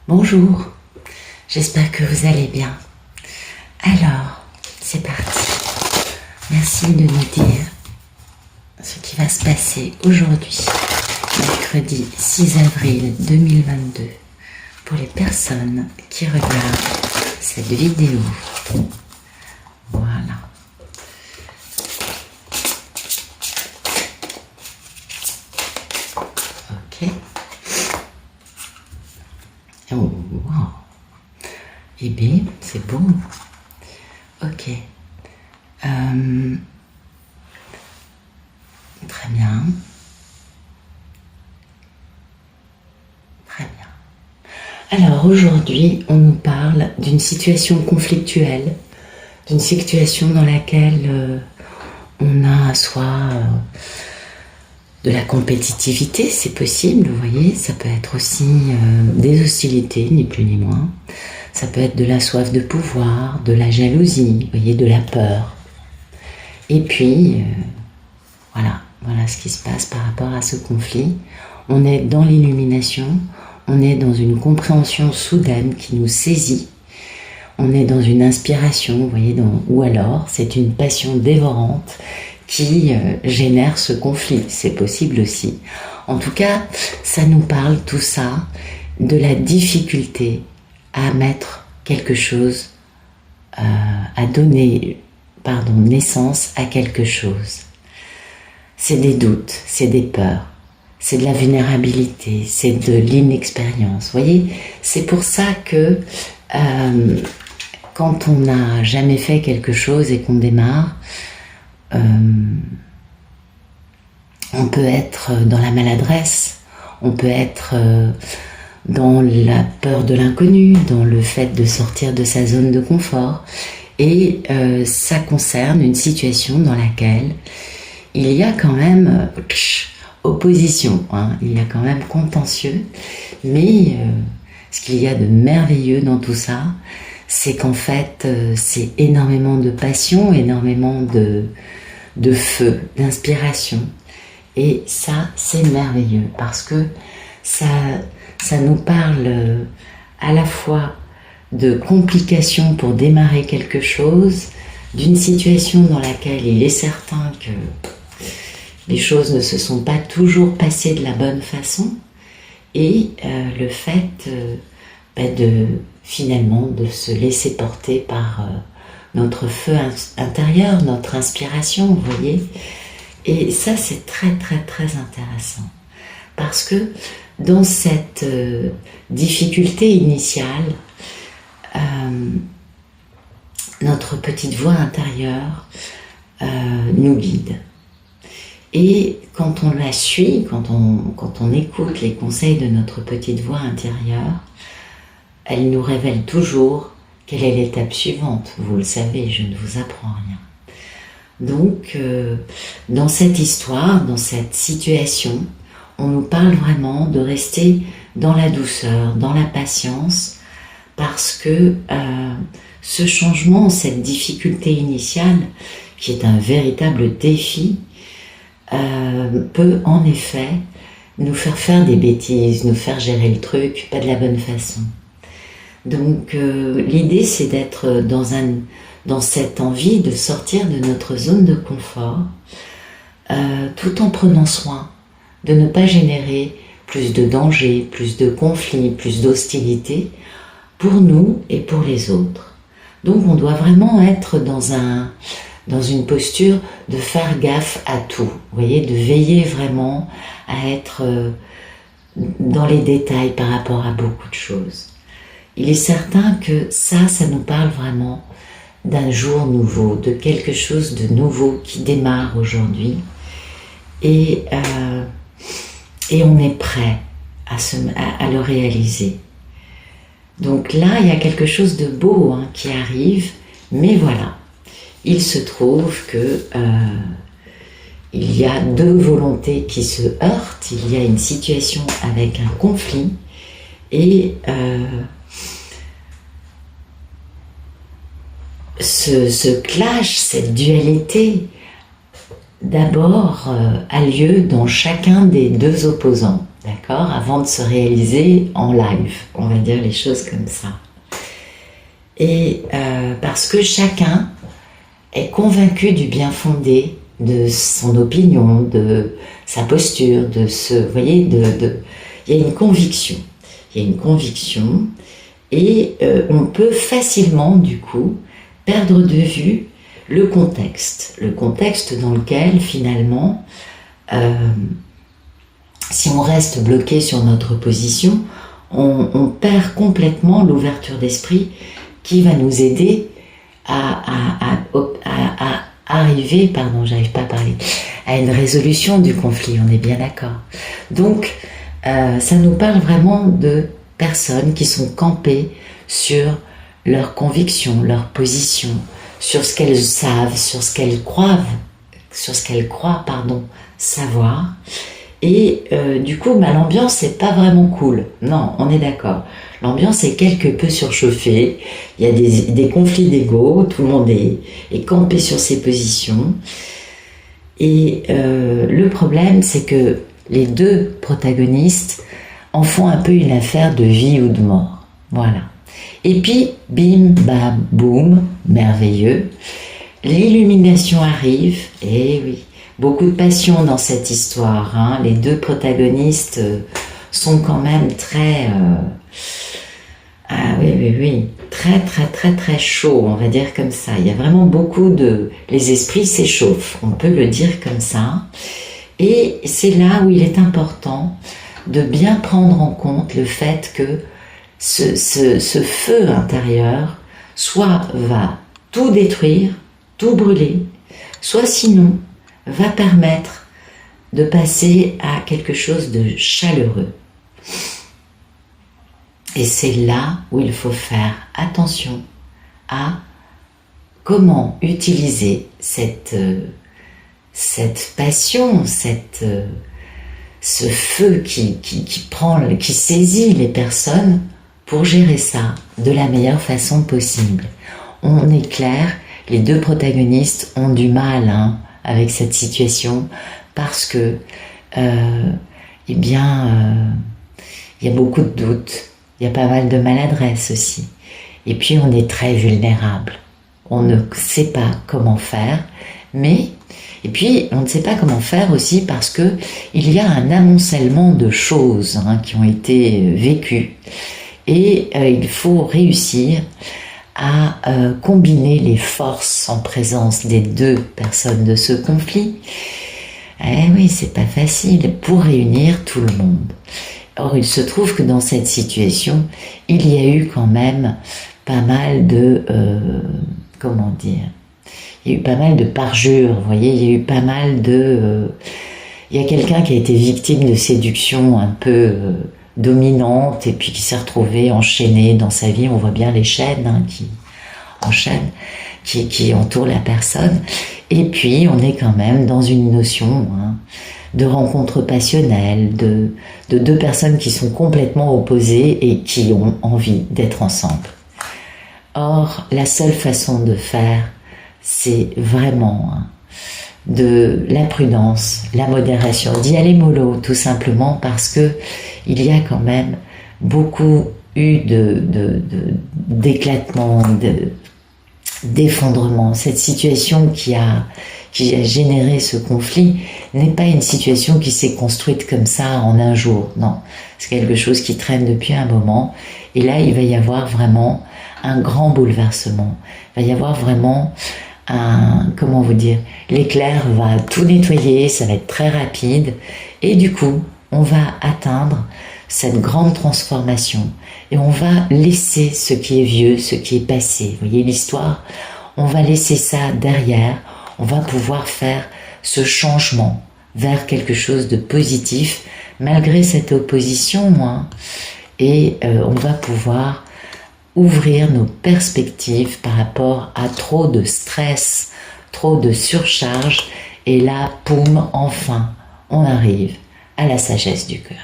Bonjour, j'espère que vous allez bien. Alors, c'est parti. Merci de nous dire ce qui va se passer aujourd'hui, mercredi 6 avril 2022, pour les personnes qui regardent cette vidéo. Voilà. Ok. Oh, wow. Eh bien, c'est beau. Ok. Très bien. Très bien. Alors aujourd'hui, on nous parle d'une situation conflictuelle, d'une situation dans laquelle on a soit de la compétitivité, c'est possible, vous voyez, ça peut être aussi des hostilités, ni plus ni moins. Ça peut être de la soif de pouvoir, de la jalousie, vous voyez, de la peur. Et puis, voilà ce qui se passe par rapport à ce conflit. On est dans l'illumination, on est dans une compréhension soudaine qui nous saisit. On est dans une inspiration, vous voyez, ou alors c'est une passion dévorante qui génère ce conflit. C'est possible aussi. En tout cas, ça nous parle tout ça de la difficulté à mettre quelque chose, à donner, naissance à quelque chose. C'est des doutes, c'est des peurs, c'est de la vulnérabilité, c'est de l'inexpérience. Vous voyez, c'est pour ça que quand on n'a jamais fait quelque chose et qu'on démarre, on peut être dans la maladresse, on peut être dans la peur de l'inconnu, dans le fait de sortir de sa zone de confort. Et ça concerne une situation dans laquelle il y a quand même opposition, hein, il y a quand même contentieux, mais ce qu'il y a de merveilleux dans tout ça, c'est qu'en fait, c'est énormément de passion, énormément de feu, d'inspiration. Et ça, c'est merveilleux parce que ça nous parle à la fois de complications pour démarrer quelque chose, d'une situation dans laquelle il est certain que les choses ne se sont pas toujours passées de la bonne façon, et le fait finalement de se laisser porter par notre feu intérieur, notre inspiration, vous voyez. Et ça, c'est très très très intéressant parce que dans cette difficulté initiale, notre petite voix intérieure nous guide. Et quand on la suit, quand on écoute les conseils de notre petite voix intérieure, elle nous révèle toujours quelle est l'étape suivante. Vous le savez, je ne vous apprends rien. Donc, dans cette histoire, dans cette situation, on nous parle vraiment de rester dans la douceur, dans la patience, parce que ce changement, cette difficulté initiale, qui est un véritable défi, peut en effet nous faire des bêtises, nous faire gérer le truc pas de la bonne façon. Donc l'idée, c'est d'être dans cette envie de sortir de notre zone de confort, tout en prenant soin de ne pas générer plus de dangers, plus de conflits, plus d'hostilité pour nous et pour les autres. Donc on doit vraiment être dans une posture de faire gaffe à tout, vous voyez, de veiller vraiment à être dans les détails par rapport à beaucoup de choses. Il est certain que ça nous parle vraiment d'un jour nouveau, de quelque chose de nouveau qui démarre aujourd'hui, et on est prêt à le réaliser. Donc là, il y a quelque chose de beau qui arrive, mais voilà, il se trouve que il y a deux volontés qui se heurtent, il y a une situation avec un conflit, et ce clash, cette dualité, d'abord a lieu dans chacun des deux opposants. d'accord, avant de se réaliser en live, on va dire les choses comme ça. Et parce que chacun est convaincu du bien fondé de son opinion, de sa posture, de ce, vous voyez, il y a une conviction. Il y a une conviction et on peut facilement, du coup, perdre de vue le contexte dans lequel, finalement, si on reste bloqué sur notre position, on perd complètement l'ouverture d'esprit qui va nous aider à arriver, pardon, j'arrive pas à parler, à une résolution du conflit, on est bien d'accord. Donc, ça nous parle vraiment de personnes qui sont campées sur leurs convictions, leur position, sur ce qu'elles savent, sur ce qu'elles croient, savoir. Et du coup, l'ambiance n'est pas vraiment cool. Non, on est d'accord. L'ambiance est quelque peu surchauffée. Il y a des conflits d'ego. Tout le monde est campé sur ses positions. Et le problème, c'est que les deux protagonistes en font un peu une affaire de vie ou de mort. Voilà. Et puis, bim, bam, boum, merveilleux. L'illumination arrive. Et oui. Beaucoup de passion dans cette histoire, hein. Les deux protagonistes sont quand même très... très chauds, on va dire comme ça. Il y a vraiment beaucoup de... Les esprits s'échauffent, on peut le dire comme ça. Et c'est là où il est important de bien prendre en compte le fait que ce feu intérieur soit va tout détruire, tout brûler, soit sinon va permettre de passer à quelque chose de chaleureux. Et c'est là où il faut faire attention à comment utiliser cette passion, ce feu qui saisit les personnes pour gérer ça de la meilleure façon possible. On est clair, les deux protagonistes ont du mal, avec cette situation parce que il y a beaucoup de doutes, il y a pas mal de maladresse aussi, et puis on est très vulnérable, on ne sait pas comment faire, et puis on ne sait pas comment faire aussi parce que il y a un amoncellement de choses qui ont été vécues et il faut réussir à combiner les forces en présence des deux personnes de ce conflit. Eh oui, c'est pas facile pour réunir tout le monde. Or, il se trouve que dans cette situation, il y a eu quand même pas mal de... comment dire, il y a eu pas mal de parjures, vous voyez, il y a eu pas mal de... il y a quelqu'un qui a été victime de séduction un peu dominante et puis qui s'est retrouvé enchaîné dans sa vie. On voit bien les chaînes qui enchaînent, qui entourent la personne. Et puis, on est quand même dans une notion de rencontre passionnelle, de deux personnes qui sont complètement opposées et qui ont envie d'être ensemble. Or, la seule façon de faire, c'est vraiment de la prudence, la modération, d'y aller mollo, tout simplement parce que il y a quand même beaucoup eu d'éclatement, d'effondrement. Cette situation qui a généré ce conflit n'est pas une situation qui s'est construite comme ça en un jour, non. C'est quelque chose qui traîne depuis un moment, et là il va y avoir vraiment un grand bouleversement. Il va y avoir vraiment comment vous dire, l'éclair va tout nettoyer, ça va être très rapide, et du coup, on va atteindre cette grande transformation, et on va laisser ce qui est vieux, ce qui est passé. Vous voyez l'histoire, on va laisser ça derrière, on va pouvoir faire ce changement vers quelque chose de positif, malgré cette opposition, et on va pouvoir ouvrir nos perspectives par rapport à trop de stress, trop de surcharge, et là, poum, enfin, on arrive à la sagesse du cœur.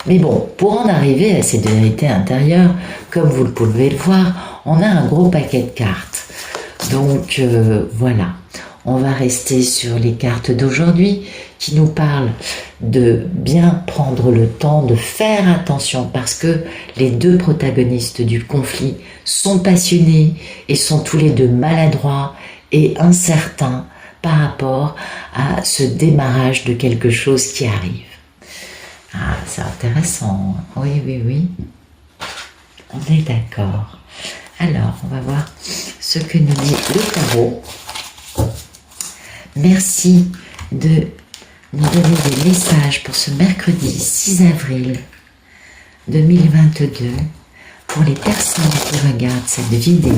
Mais bon, pour en arriver à cette vérité intérieure, comme vous pouvez le voir, on a un gros paquet de cartes. Donc voilà, On va rester sur les cartes d'aujourd'hui qui nous parlent de bien prendre le temps de faire attention parce que les deux protagonistes du conflit sont passionnés et sont tous les deux maladroits et incertains par rapport à ce démarrage de quelque chose qui arrive. Ah, c'est intéressant. Oui, oui, oui. On est d'accord. Alors, on va voir ce que nous dit le tarot. Merci de nous donner des messages pour ce mercredi 6 avril 2022 pour les personnes qui regardent cette vidéo.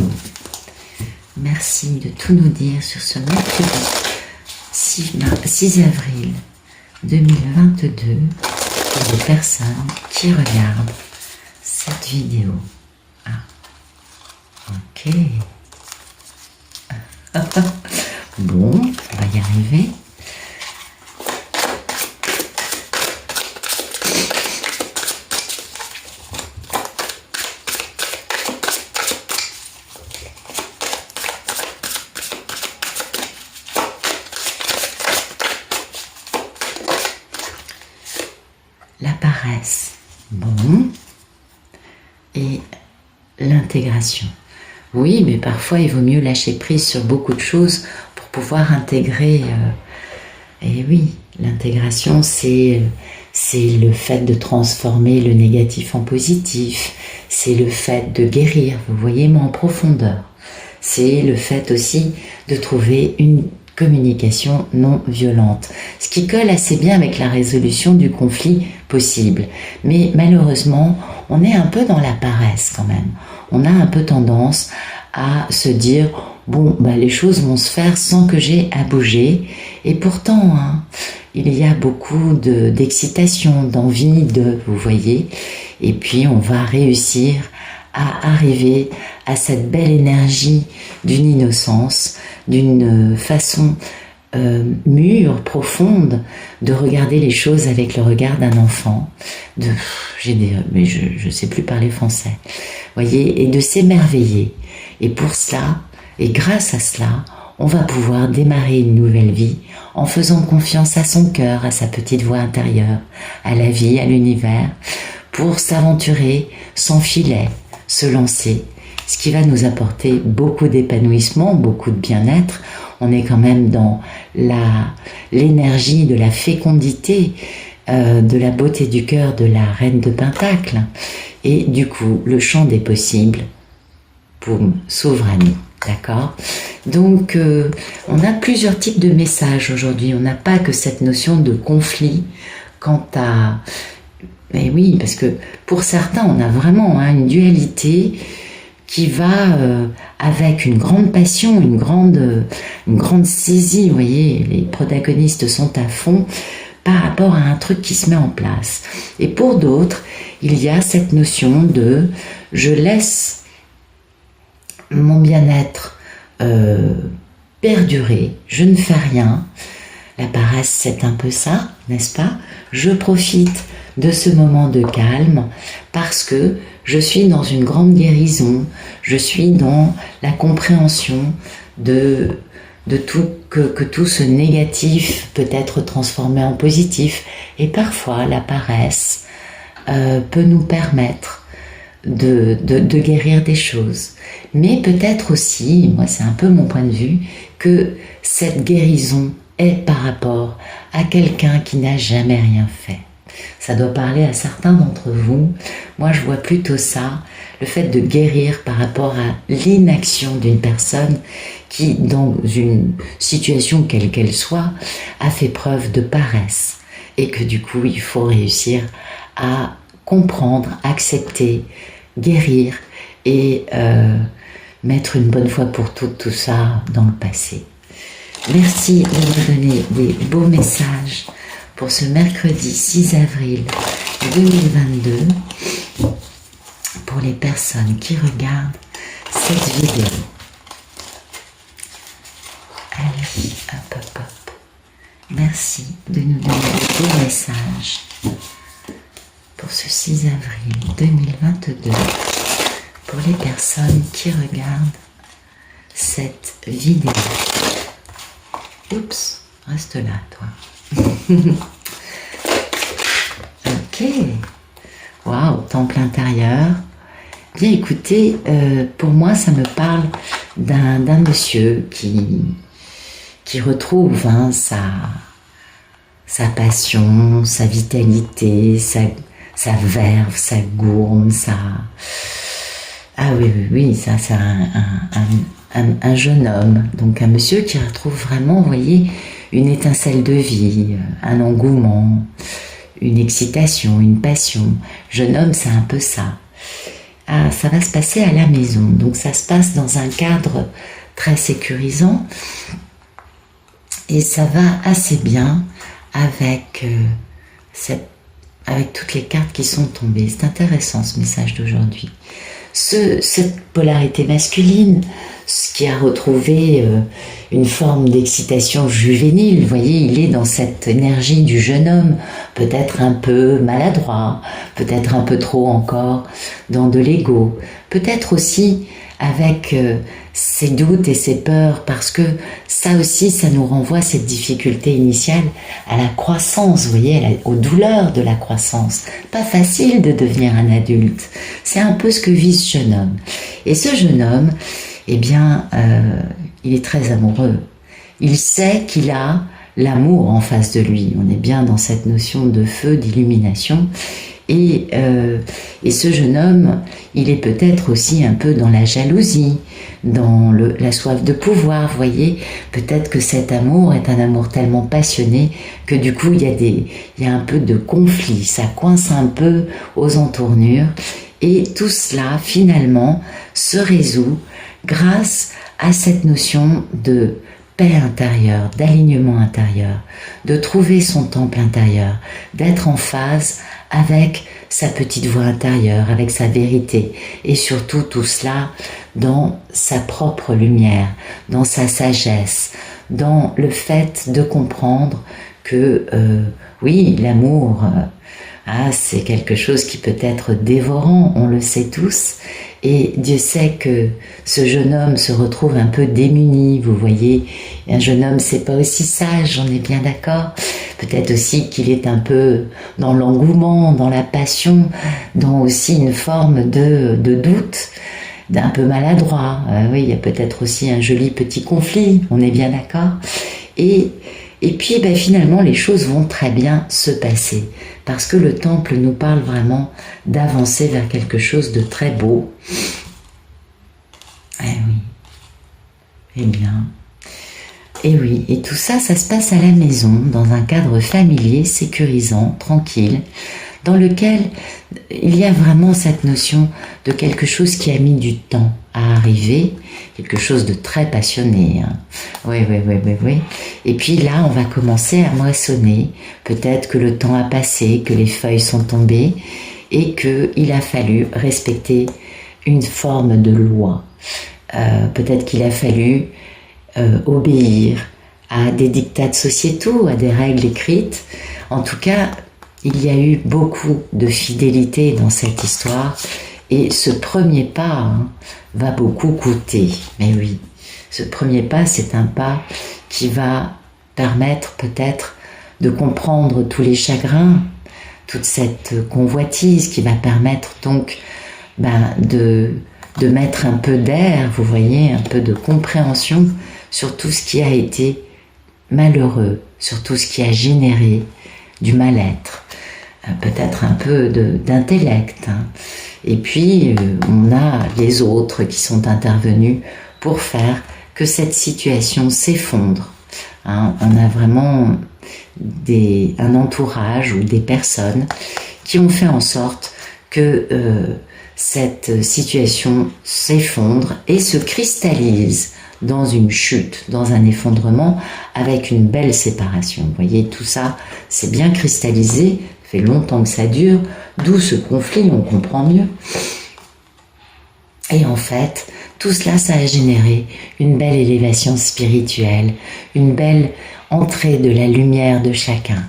Merci de tout nous dire sur ce mercredi 6 avril 2022 pour les personnes qui regardent cette vidéo. Ah, ok. Bon, on va y arriver. La paresse, bon, et l'intégration. Oui, mais parfois il vaut mieux lâcher prise sur beaucoup de choses pour pouvoir intégrer. Et oui, l'intégration, c'est le fait de transformer le négatif en positif, c'est le fait de guérir, vous voyez, mais en profondeur. C'est le fait aussi de trouver une communication non violente, ce qui colle assez bien avec la résolution du conflit possible. Mais malheureusement, on est un peu dans la paresse quand même. On a un peu tendance à se dire bon, bah, les choses vont se faire sans que j'ai à bouger. Et pourtant, hein, il y a beaucoup d'excitation, d'envie vous voyez. Et puis, on va réussir à arriver à cette belle énergie d'une innocence, d'une façon mûre, profonde, de regarder les choses avec le regard d'un enfant. Mais je sais plus parler français. Voyez, et de s'émerveiller. Et pour cela, et grâce à cela, on va pouvoir démarrer une nouvelle vie en faisant confiance à son cœur, à sa petite voix intérieure, à la vie, à l'univers, pour s'aventurer sans filet, se lancer, ce qui va nous apporter beaucoup d'épanouissement, beaucoup de bien-être. On est quand même dans l'énergie de la fécondité, de la beauté du cœur de la reine de Pentacle. Et du coup, le champ des possibles, boum, s'ouvre à nous. D'accord? Donc, on a plusieurs types de messages aujourd'hui. On n'a pas que cette notion de conflit quant à... Mais oui, parce que pour certains, on a vraiment une dualité qui va avec une grande passion, une grande saisie. Vous voyez, les protagonistes sont à fond par rapport à un truc qui se met en place. Et pour d'autres, il y a cette notion de « je laisse mon bien-être perdurer, je ne fais rien ». La paresse, c'est un peu ça, n'est-ce pas? Je profite de ce moment de calme parce que je suis dans une grande guérison, je suis dans la compréhension de tout, que tout ce négatif peut être transformé en positif. Et parfois, la paresse peut nous permettre de guérir des choses. Mais peut-être aussi, moi c'est un peu mon point de vue, que cette guérison est par rapport à quelqu'un qui n'a jamais rien fait. Ça doit parler à certains d'entre vous. Moi, je vois plutôt ça, le fait de guérir par rapport à l'inaction d'une personne qui, dans une situation quelle qu'elle soit, a fait preuve de paresse. Et que du coup, il faut réussir à comprendre, accepter, guérir et mettre une bonne fois pour toutes tout ça dans le passé. Merci de me donner des beaux messages pour ce mercredi 6 avril 2022 pour les personnes qui regardent cette vidéo. Allez, hop, hop, hop. Merci de nous donner des beaux messages pour ce 6 avril 2022 pour les personnes qui regardent cette vidéo. Oups, reste là, toi. Ok. Waouh, temple intérieur. Bien, écoutez, pour moi, ça me parle d'un monsieur qui retrouve sa passion, sa vitalité, sa verve, sa gourme, Ah oui, oui, oui, ça c'est un jeune homme, donc un monsieur qui retrouve vraiment, vous voyez, une étincelle de vie, un engouement, une excitation, une passion. Jeune homme, c'est un peu ça. Ah, ça va se passer à la maison, donc ça se passe dans un cadre très sécurisant et ça va assez bien avec, avec toutes les cartes qui sont tombées. C'est intéressant ce message d'aujourd'hui. Cette polarité masculine, ce qui a retrouvé une forme d'excitation juvénile, vous voyez, il est dans cette énergie du jeune homme, peut-être un peu maladroit, peut-être un peu trop encore dans de l'ego, peut-être aussi avec ses doutes et ses peurs, parce que ça aussi, ça nous renvoie à cette difficulté initiale, à la croissance, vous voyez, aux douleurs de la croissance. Pas facile de devenir un adulte. C'est un peu ce que vit ce jeune homme. Et ce jeune homme, eh bien, il est très amoureux. Il sait qu'il a l'amour en face de lui. On est bien dans cette notion de feu, d'illumination. Et ce jeune homme, il est peut-être aussi un peu dans la jalousie, dans la soif de pouvoir, vous voyez. Peut-être que cet amour est un amour tellement passionné que du coup, il y a un peu de conflit, ça coince un peu aux entournures. Et tout cela, finalement, se résout grâce à cette notion de paix intérieure, d'alignement intérieur, de trouver son temple intérieur, d'être en phase avec sa petite voix intérieure, avec sa vérité, et surtout tout cela dans sa propre lumière, dans sa sagesse, dans le fait de comprendre que oui, l'amour, c'est quelque chose qui peut être dévorant, on le sait tous, et Dieu sait que ce jeune homme se retrouve un peu démuni, vous voyez. Un jeune homme, c'est pas aussi sage, on est bien d'accord. Peut-être aussi qu'il est un peu dans l'engouement, dans la passion, dans aussi une forme de doute, d'un peu maladroit. Oui, il y a peut-être aussi un joli petit conflit, on est bien d'accord. Et puis finalement, les choses vont très bien se passer, parce que le temple nous parle vraiment d'avancer vers quelque chose de très beau. Eh oui, eh bien, et oui, et tout ça, ça se passe à la maison, dans un cadre familier, sécurisant, tranquille, dans lequel il y a vraiment cette notion de quelque chose qui a mis du temps à arriver, quelque chose de très passionné. Hein. Oui. Et puis là, on va commencer à moissonner. Peut-être que le temps a passé, que les feuilles sont tombées et qu'il a fallu respecter une forme de loi. Peut-être qu'il a fallu obéir à des dictats sociétaux, à des règles écrites. En tout cas, il y a eu beaucoup de fidélité dans cette histoire et ce premier pas va beaucoup coûter. Mais oui, ce premier pas, c'est un pas qui va permettre peut-être de comprendre tous les chagrins, toute cette convoitise qui va permettre donc de mettre un peu d'air, vous voyez, un peu de compréhension sur tout ce qui a été malheureux, sur tout ce qui a généré du mal-être, peut-être un peu d'intellect. Hein. Et puis, on a les autres qui sont intervenus pour faire que cette situation s'effondre. Hein. On a vraiment un entourage ou des personnes qui ont fait en sorte que cette situation s'effondre et se cristallise dans une chute, dans un effondrement, avec une belle séparation. Vous voyez, tout ça, c'est bien cristallisé, ça fait longtemps que ça dure, d'où ce conflit, on comprend mieux. Et en fait, tout cela, ça a généré une belle élévation spirituelle, une belle entrée de la lumière de chacun.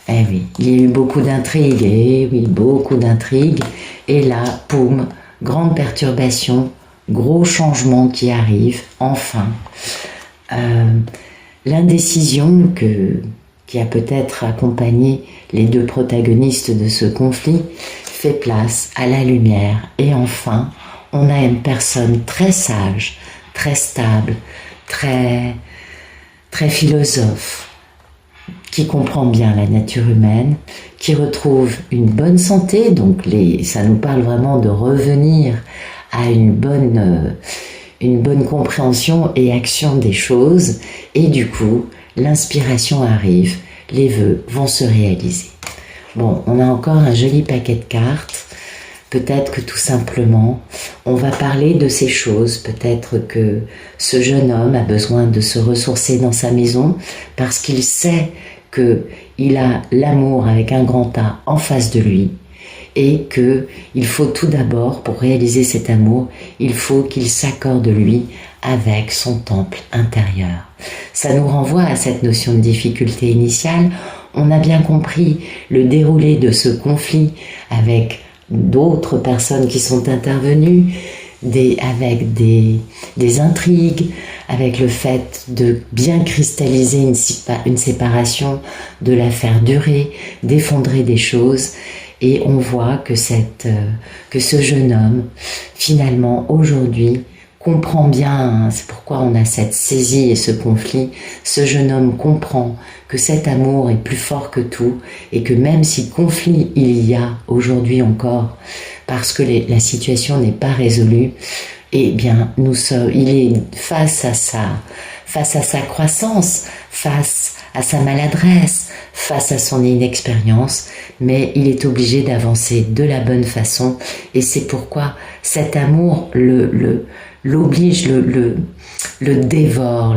Eh oui, il y a eu beaucoup d'intrigues, et oui, beaucoup d'intrigues, et là, poum, grande perturbation, gros changement qui arrive, enfin. L'indécision qui a peut-être accompagné les deux protagonistes de ce conflit fait place à la lumière. Et enfin, on a une personne très sage, très stable, très philosophe, qui comprend bien la nature humaine, qui retrouve une bonne santé, donc ça nous parle vraiment de revenir à une bonne compréhension et action des choses, et du coup, l'inspiration arrive, les vœux vont se réaliser. Bon, on a encore un joli paquet de cartes. Peut-être que tout simplement, on va parler de ces choses. Peut-être que ce jeune homme a besoin de se ressourcer dans sa maison parce qu'il sait qu'il a l'amour avec un grand A en face de lui et qu'il faut tout d'abord, pour réaliser cet amour, il faut qu'il s'accorde lui avec son temple intérieur. Ça nous renvoie à cette notion de difficulté initiale. On a bien compris le déroulé de ce conflit avec d'autres personnes qui sont intervenues, avec des intrigues, avec le fait de bien cristalliser une séparation, de la faire durer, d'effondrer des choses. Et on voit que ce jeune homme, finalement, aujourd'hui, comprend bien, c'est pourquoi on a cette saisie et ce conflit, ce jeune homme comprend que cet amour est plus fort que tout et que même si conflit il y a aujourd'hui encore, parce que la situation n'est pas résolue, eh bien il est face à sa croissance, face à sa maladresse, face à son inexpérience, mais il est obligé d'avancer de la bonne façon et c'est pourquoi cet amour l'oblige, le dévore,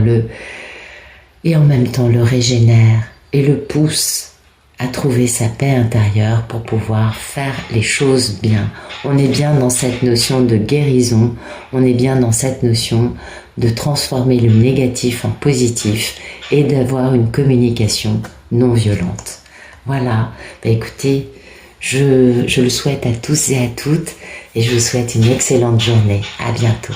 et en même temps le régénère et le pousse à trouver sa paix intérieure pour pouvoir faire les choses bien. On est bien dans cette notion de guérison, on est bien dans cette notion de transformer le négatif en positif et d'avoir une communication non violente. Voilà, écoutez, je le souhaite à tous et à toutes et je vous souhaite une excellente journée. À bientôt.